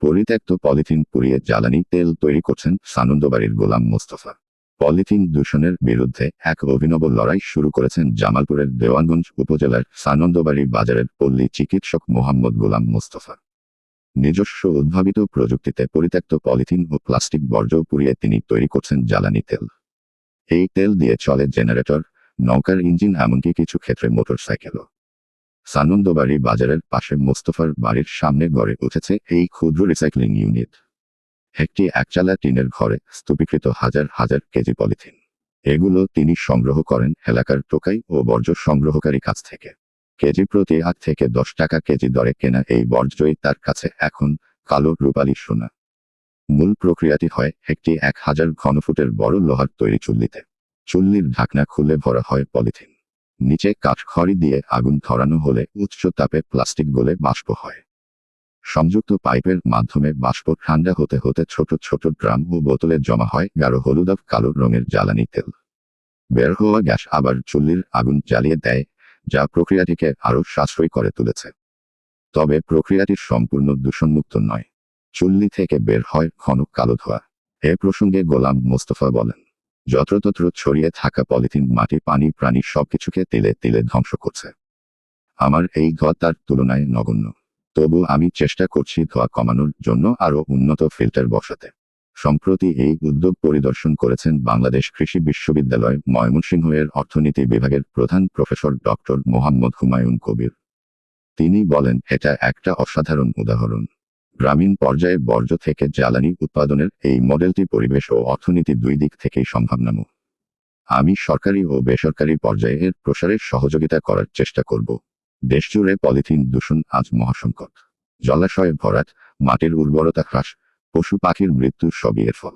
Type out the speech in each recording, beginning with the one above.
পরিত্যক্ত পলিথিন পুড়িয়ে জ্বালানি তেল তৈরি করছেন সানন্দবাড়ির গোলাম মোস্তফা। পলিথিন দূষণের বিরুদ্ধে এক অভিনব লড়াই শুরু করেছেন জামালপুরের দেওয়ানগঞ্জ উপজেলার সানন্দবাড়ি বাজারের পল্লী চিকিৎসক মোহাম্মদ গোলাম মোস্তফা। নিজস্ব উদ্ভাবিত প্রযুক্তিতে পরিত্যক্ত পলিথিন ও প্লাস্টিক বর্জ্য পুড়িয়ে তিনি তৈরি করছেন জ্বালানি তেল। এই তেল দিয়ে চলে জেনারেটর, নৌকার ইঞ্জিন, এমনকি কিছু ক্ষেত্রে মোটরসাইকেলও। সানন্দবাড়ি বাজারের পাশে মোস্তফার বাড়ির সামনে গড়ে উঠেছে এই ক্ষুদ্র রিসাইক্লিং ইউনিট। একটি একচালা টিনের ঘরে স্তূপীকৃত হাজার হাজার কেজি পলিথিন। এগুলো তিনি সংগ্রহ করেন এলাকার টোকাই ও বর্জ্য সংগ্রহকারী কাছ থেকে। কেজি প্রতি 8 থেকে 10 টাকা কেজি দরে কেনা এই বর্জ্যই তার কাছে এখন কালো রূপালী সোনা। মূল প্রক্রিয়াটি হয় একটি 1000 ঘনফুটের বড় লোহার তৈরি চুল্লিতে। চুল্লির ঢাকনা খুলে ভরা হয় পলিথিন। নিচে কাঠখড়ি দিয়ে আগুন ধরানো হলে উচ্চ তাপে প্লাস্টিক গলে বাষ্প হয়। সংযুক্ত পাইপের মাধ্যমে বাষ্প ঠান্ডা হতে হতে ছোট ছোট ড্রাম ও বোতলে জমা হয় গাঢ় হলুদাভ কালো রঙের জ্বালানি তেল। বের হওয়া গ্যাস আবার চুল্লির আগুন জ্বালিয়ে দেয়, যা প্রক্রিয়াটিকে আরও সাশ্রয়ী করে তুলেছে। তবে প্রক্রিয়াটি সম্পূর্ণ দূষণমুক্ত নয়। চুল্লি থেকে বের হয় ঘন কালো ধোঁয়া। এ প্রসঙ্গে গোলাম মোস্তফা বলেন, যত্রতত্র ছড়িয়ে থাকা পলিথিন মাটি, পানি, প্রাণী সবকিছুকে তিলে তিলে ধ্বংস করছে। আমার এই ধোঁয়া তার তুলনায় নগণ্য। তবু আমি চেষ্টা করছি ধোঁয়া কমানোর জন্য আরও উন্নত ফিল্টার বসাতে। সম্প্রতি এই উদ্যোগ পরিদর্শন করেছেন বাংলাদেশ কৃষি বিশ্ববিদ্যালয় ময়মনসিংহের অর্থনীতি বিভাগের প্রধান প্রফেসর ডক্টর মোহাম্মদ হুমায়ুন কবির। তিনি বলেন, এটা একটা অসাধারণ উদাহরণ। গ্রামীণ পর্যায়ে বর্জ্য থেকে জ্বালানি উৎপাদনের এই মডেলটি পরিবেশ ও অর্থনীতি দুই দিক থেকেই সম্ভাবনাময়। আমি সরকারি ও বেসরকারি পর্যায়ে এর প্রসারের সহযোগিতা করার চেষ্টা করব। দেশজুড়ে পলিথিন দূষণ আজ মহাসংকট। জলাশয়ে ভরাট, মাটির উর্বরতা হ্রাস, পশু পাখির মৃত্যু সবই এর ফল।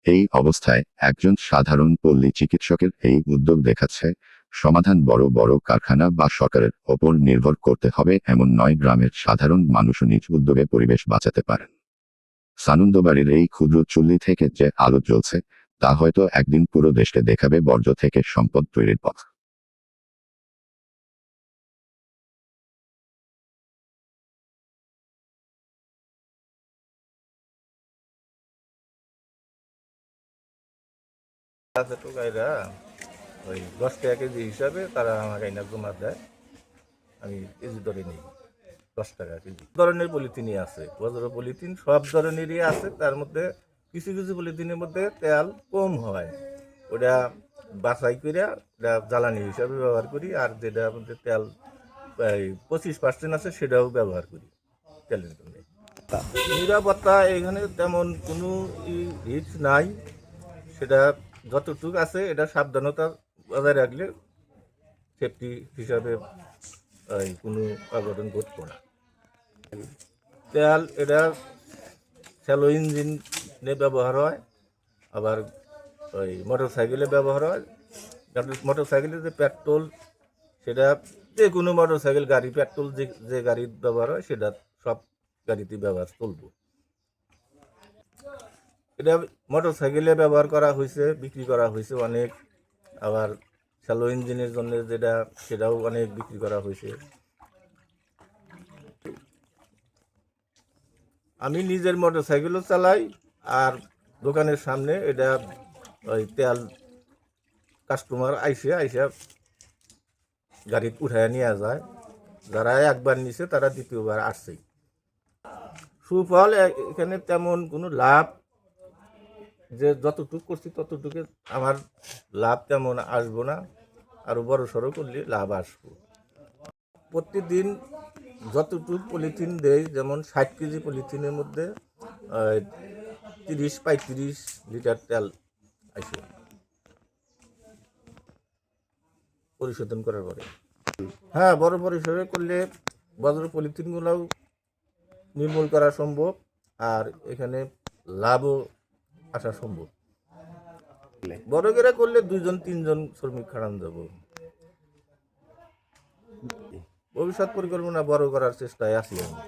এই অবস্থায় একজন সাধারণ পল্লী চিকিৎসকের এই উদ্যোগ দেখাচ্ছে সমাধান বড় বড় কারখানা বা সরকারের ওপর নির্ভর করতে হবে এমন নয়, গ্রামের সাধারণ মানুষও নিজ উদ্যোগে পরিবেশ বাঁচাতে পারেন। সানন্দবাড়ির এই ক্ষুদ্র চুল্লি থেকে যে আলো জ্বলছে তা হয়তো একদিন পুরো দেশকে দেখাবে বর্জ্য থেকে সম্পদ তৈরির পথ। আছে টোকাইরা ওই 10 টাকা কেজি হিসাবে তারা আমার আইনা জমা দেয়, আমি কেজি ধরে নিই 10 টাকা কেজি। ধরনের পলিথিনই আছে, বজ্র পলিথিন সব ধরনেরই আছে। তার মধ্যে কিছু কিছু পলিথিনের মধ্যে তেল কম হয়, ওটা বাছাই করে ওটা জ্বালানি হিসাবে ব্যবহার করি। আর যেটা মধ্যে তেল 25% আছে সেটাও ব্যবহার করি তেলের জন্য। নিরাপত্তা এখানে তেমন কোনো রিস্ক নাই, সেটা যতটুকু আছে এটা সাবধানতা বজায় রাখলে সেফটি হিসাবে কোনো অঘটন ঘটবে না। তেল এটা শ্যালো ইঞ্জিনে ব্যবহার হয়, আবার ওই মোটর সাইকেলে ব্যবহার হয়। মোটর সাইকেলের যে পেট্রোল, সেটা যে কোনো মোটর সাইকেল গাড়ি পেট্রোল যে যে গাড়ির ব্যবহার হয় সেটা সব গাড়িতে ব্যবহার চলবো। এটা মোটর সাইকেলে ব্যবহার করা হয়েছে, বিক্রি করা হয়েছে অনেক। আবার শ্যালো ইঞ্জিনের জন্য যেটা সেটাও অনেক বিক্রি করা হয়েছে। আমি নিজের মোটর সাইকেলও চালাই, আর দোকানের সামনে এটা ওই তেল কাস্টমার আইসা গাড়ি উঠায় নিয়ে যায়। যারা একবার নিছে তারা দ্বিতীয়বার আসছেই। সুফল এখানে তেমন কোনো লাভ, যে যতটুকু করছি ততটুকু আমার লাভ তেমন আসবো না, আরও বড় সড়ো করলে লাভ আসবো। প্রতিদিন যতটুকু পলিথিন দেয়, যেমন 60 কেজি পলিথিনের মধ্যে 30-35 লিটার তেল আসে পরিশোধন করার পরে। হ্যাঁ, বড় পরিসরে করলে বজ্র পলিথিনগুলোও নির্মূল করা সম্ভব, আর এখানে লাভও আসা সম্ভব। বড় করে করলে 2-3 জন শ্রমিক খাটানো যাব। ভবিষ্যৎ পরিকল্পনা বড় করার চেষ্টায় আছি আমি।